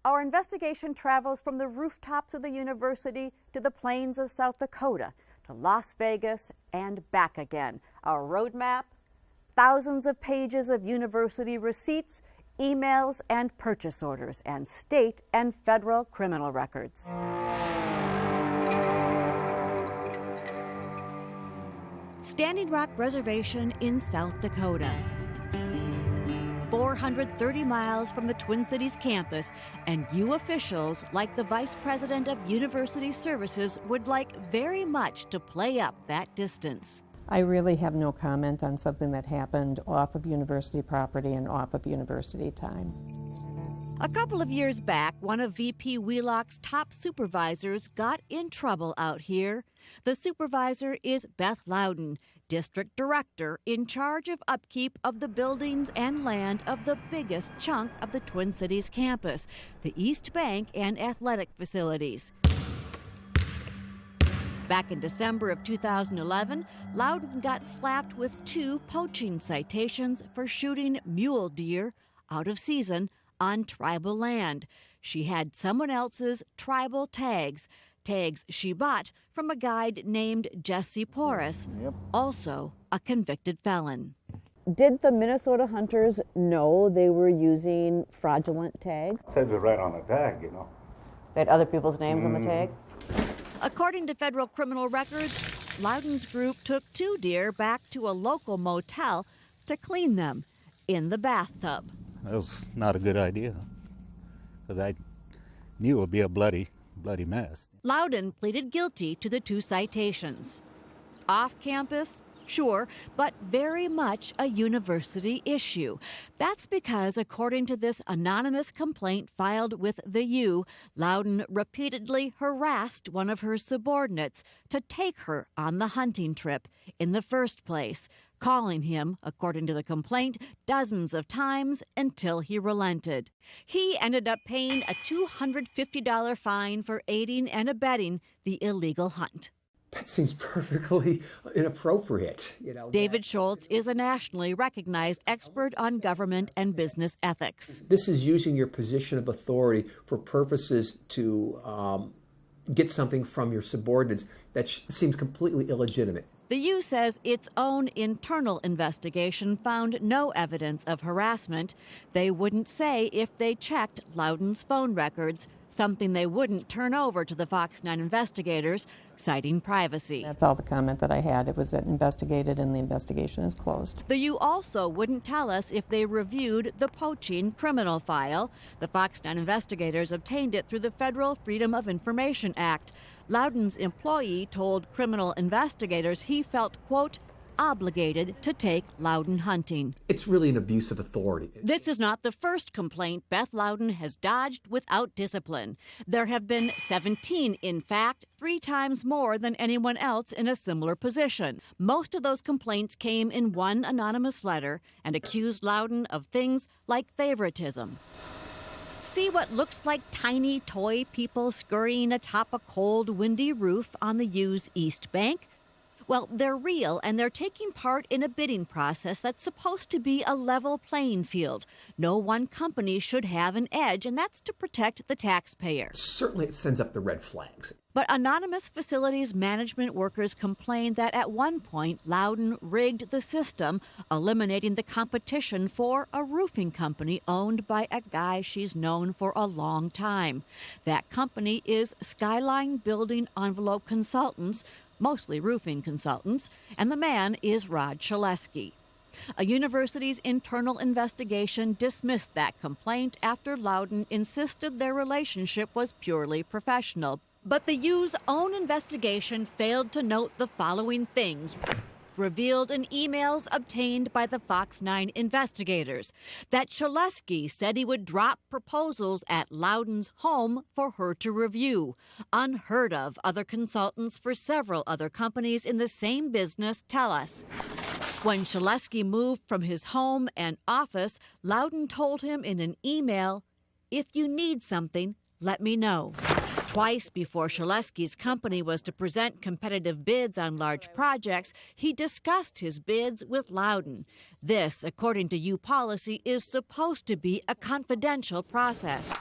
Our investigation travels from the rooftops of the university to the plains of South Dakota, to Las Vegas and back again. Our roadmap: thousands of pages of university receipts, emails, and purchase orders, and state and federal criminal records. Standing Rock Reservation in South Dakota. 430 miles from the Twin Cities campus, and you officials, like the Vice President of University Services, would like very much to play up that distance. I really have no comment on something that happened off of university property and off of university time. A couple of years back, one of VP Wheelock's top supervisors got in trouble out here. The supervisor is Beth Louden, district director in charge of upkeep of the buildings and land of the biggest chunk of the Twin Cities campus, the East Bank and athletic facilities. Back in December of 2011, Louden got slapped with 2 poaching citations for shooting mule deer out of season on tribal land. She had someone else's tribal tags she bought from a guide named Jesse Porras, also a convicted felon. Did the Minnesota hunters know they were using fraudulent tags? It says it right on the tag, you know. They had other people's names on the tag? According to federal criminal records, Louden's group took 2 deer back to a local motel to clean them in the bathtub. That was not a good idea, because I knew it would be a bloody mess. Louden pleaded guilty to the 2 citations. Off campus, sure, but very much a university issue. That's because, according to this anonymous complaint filed with the U, Louden repeatedly harassed one of her subordinates to take her on the hunting trip in the first place, calling him, according to the complaint, dozens of times until he relented. He ended up paying a $250 fine for aiding and abetting the illegal hunt. That seems perfectly inappropriate, you know. David Schultz is a nationally recognized expert on government and business ethics. This is using your position of authority for purposes to get something from your subordinates that seems completely illegitimate. The U says its own internal investigation found no evidence of harassment. They wouldn't say if they checked Louden's phone records, something they wouldn't turn over to the Fox 9 investigators, citing privacy. That's all the comment that I had. It was investigated and the investigation is closed. The U also wouldn't tell us if they reviewed the poaching criminal file. The Fox 9 investigators obtained it through the Federal Freedom of Information Act. Louden's employee told criminal investigators he felt, quote, obligated to take Louden hunting. It's really an abuse of authority. This is not the first complaint Beth Louden has dodged without discipline. There have been 17, in fact, 3 times more than anyone else in a similar position. Most of those complaints came in one anonymous letter and accused Louden of things like favoritism. See what looks like tiny toy people scurrying atop a cold, windy roof on the U's East Bank? Well, they're real, and they're taking part in a bidding process that's supposed to be a level playing field. No one company should have an edge, and that's to protect the taxpayer. Certainly it sends up the red flags. But anonymous facilities management workers complained that at one point Louden rigged the system, eliminating the competition for a roofing company owned by a guy she's known for a long time. That company is Skyline Building Envelope Consultants, mostly roofing consultants, and the man is Rod Shaleski. A university's internal investigation dismissed that complaint after Louden insisted their relationship was purely professional. But the U's own investigation failed to note the following things, revealed in emails obtained by the Fox 9 investigators: that Shaleski said he would drop proposals at Louden's home for her to review. Unheard of, other consultants for several other companies in the same business tell us. When Shaleski moved from his home and office, Louden told him in an email, "If you need something, let me know." Twice before Shaleski's company was to present competitive bids on large projects, he discussed his bids with Louden. This, according to U policy, is supposed to be a confidential process.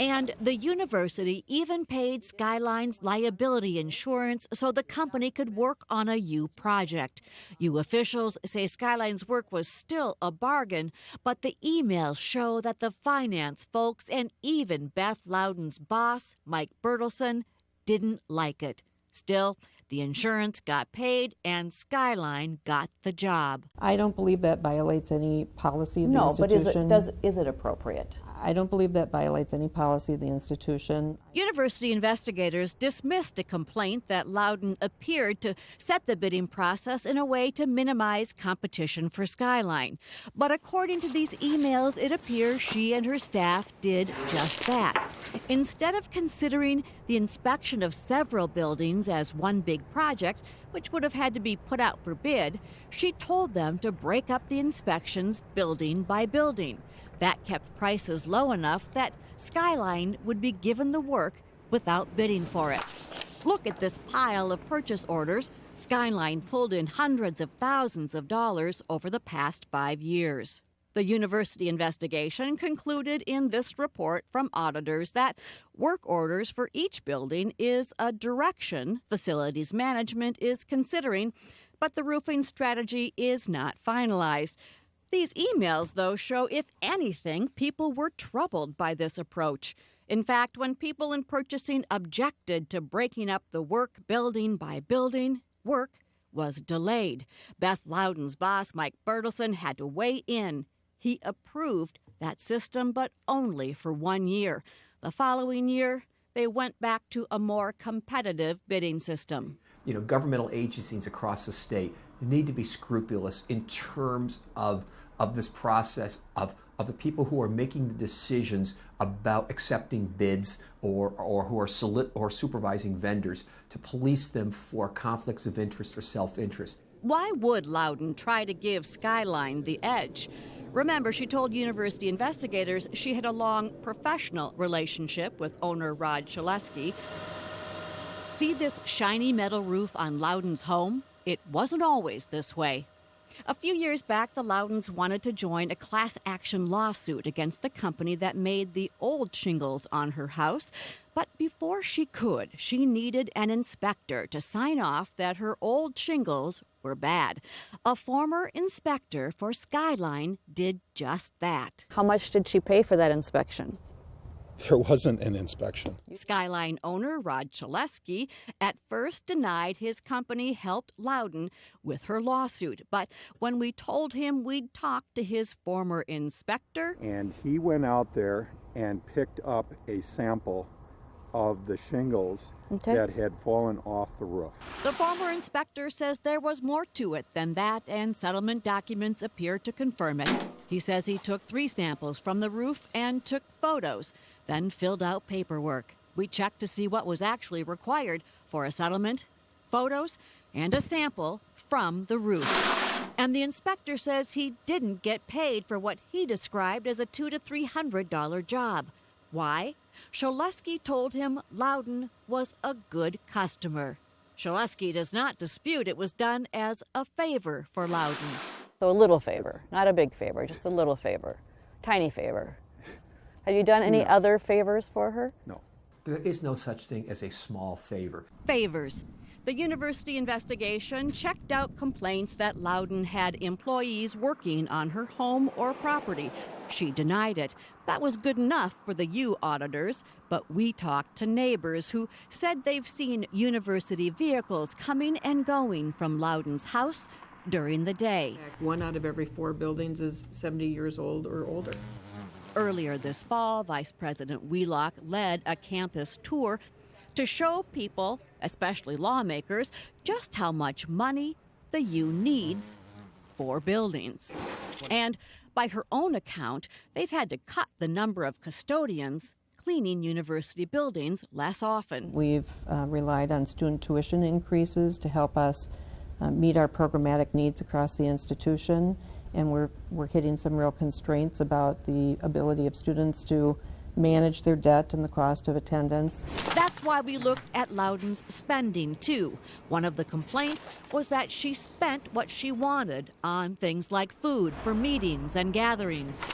And the university even paid Skyline's liability insurance so the company could work on a U project. U officials say Skyline's work was still a bargain, but the emails show that the finance folks and even Beth Louden's boss, Mike Bertelson, didn't like it. Still, the insurance got paid and Skyline got the job. I don't believe that violates any policy of the No, but institution. is it appropriate? I don't believe that violates any policy of the institution. University investigators dismissed a complaint that Louden appeared to set the bidding process in a way to minimize competition for Skyline. But according to these emails, it appears she and her staff did just that. Instead of considering the inspection of several buildings as one big project, which would have had to be put out for bid, she told them to break up the inspections building by building. That kept prices low enough that Skyline would be given the work without bidding for it. Look at this pile of purchase orders. Skyline pulled in hundreds of thousands of dollars over the past 5 years. The university investigation concluded in this report from auditors that work orders for each building is a direction facilities management is considering, but the roofing strategy is not finalized. These emails, though, show, if anything, people were troubled by this approach. In fact, when people in purchasing objected to breaking up the work building by building, work was delayed. Beth Louden's boss, Mike Bertelson, had to weigh in. He approved that system, but only for 1 year. The following year, they went back to a more competitive bidding system. You know, governmental agencies across the state need to be scrupulous in terms of this process of the people who are making the decisions about accepting bids or who are supervising vendors, to police them for conflicts of interest or self-interest. Why would Louden try to give Skyline the edge? Remember, she told university investigators she had a long professional relationship with owner Rod Chalesky. See this shiny metal roof on Louden's home? It wasn't always this way. A few years back, the Loudens wanted to join a class action lawsuit against the company that made the old shingles on her house. But before she could, she needed an inspector to sign off that her old shingles were bad. A former inspector for Skyline did just that. How much did she pay for that inspection? There wasn't an inspection. Skyline owner Rod Chalesky at first denied his company helped Louden with her lawsuit. But when we told him we'd talk to his former inspector, And he went out there and picked up a sample of the shingles that had fallen off the roof. the former inspector says there was more to it than that, and settlement documents appear to confirm it. He says he took 3 samples from the roof and took photos, then filled out paperwork. We checked to see what was actually required for a settlement, photos, and a sample from the roof. And the inspector says he didn't get paid for what he described as a $200 to $300 job. Why? Chalesky told him Louden was a good customer. Chalesky does not dispute it was done as a favor for Louden. So a little favor, not a big favor, just a little favor, tiny favor. Have you done any other favors for her? No. There is no such thing as a small favor. Favors. The university investigation checked out complaints that Louden had employees working on her home or property. She denied it. That was good enough for the U auditors, but we talked to neighbors who said they've seen university vehicles coming and going from Louden's house during the day. 1 out of every 4 buildings is 70 years old or older. Earlier this fall, Vice President Wheelock led a campus tour to show people, especially lawmakers, just how much money the U needs for buildings. And by her own account, they've had to cut the number of custodians cleaning university buildings less often. We've relied on student tuition increases to help us meet our programmatic needs across the institution, and we're hitting some real constraints about the ability of students to manage their debt and the cost of attendance. That's That's why we looked at Louden's spending, too. One of the complaints was that she spent what she wanted on things like food for meetings and gatherings.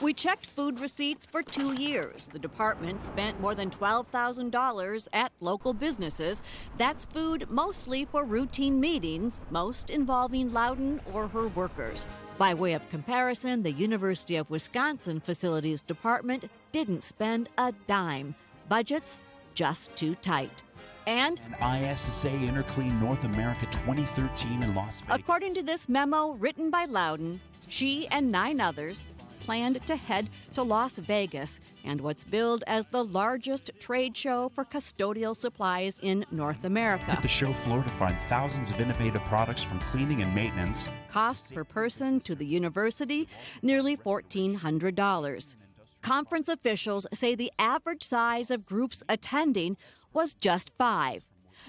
We checked food receipts for 2 years. The department spent more than $12,000 at local businesses. That's food mostly for routine meetings, most involving Louden or her workers. By way of comparison, the University of Wisconsin Facilities Department didn't spend a dime. Budgets just too tight. And ISSA Interclean North America 2013 in Las Vegas. according to this memo written by Louden, she and 9 others planned to head to Las Vegas and what's billed as the largest trade show for custodial supplies in North America. Hit the show floor to find thousands of innovative products from cleaning and maintenance. Costs per person to the university, nearly $1,400. Conference officials say the average size of groups attending was just 5.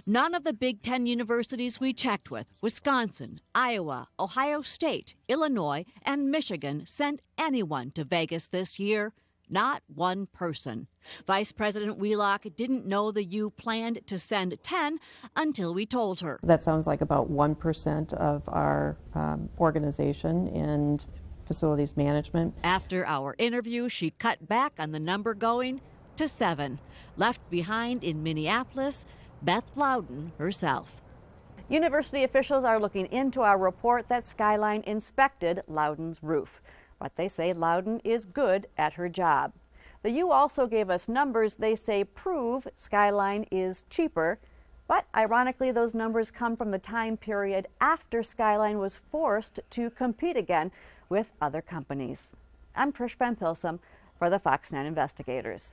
None of the Big Ten universities we checked with, Wisconsin, Iowa, Ohio State, Illinois, and Michigan, sent anyone to Vegas this year. Not one person. Vice President Wheelock didn't know the U planned to send 10 until we told her. That sounds like about 1% of our organization and facilities management. After our interview, she cut back on the number, going to 7. Left behind in Minneapolis, Beth Louden herself. University officials are looking into our report that Skyline inspected Louden's roof. But they say Louden is good at her job. The U also gave us numbers they say prove Skyline is cheaper. But ironically, those numbers come from the time period after Skyline was forced to compete again with other companies. I'm Trish Van Pilsum for the Fox 9 Investigators.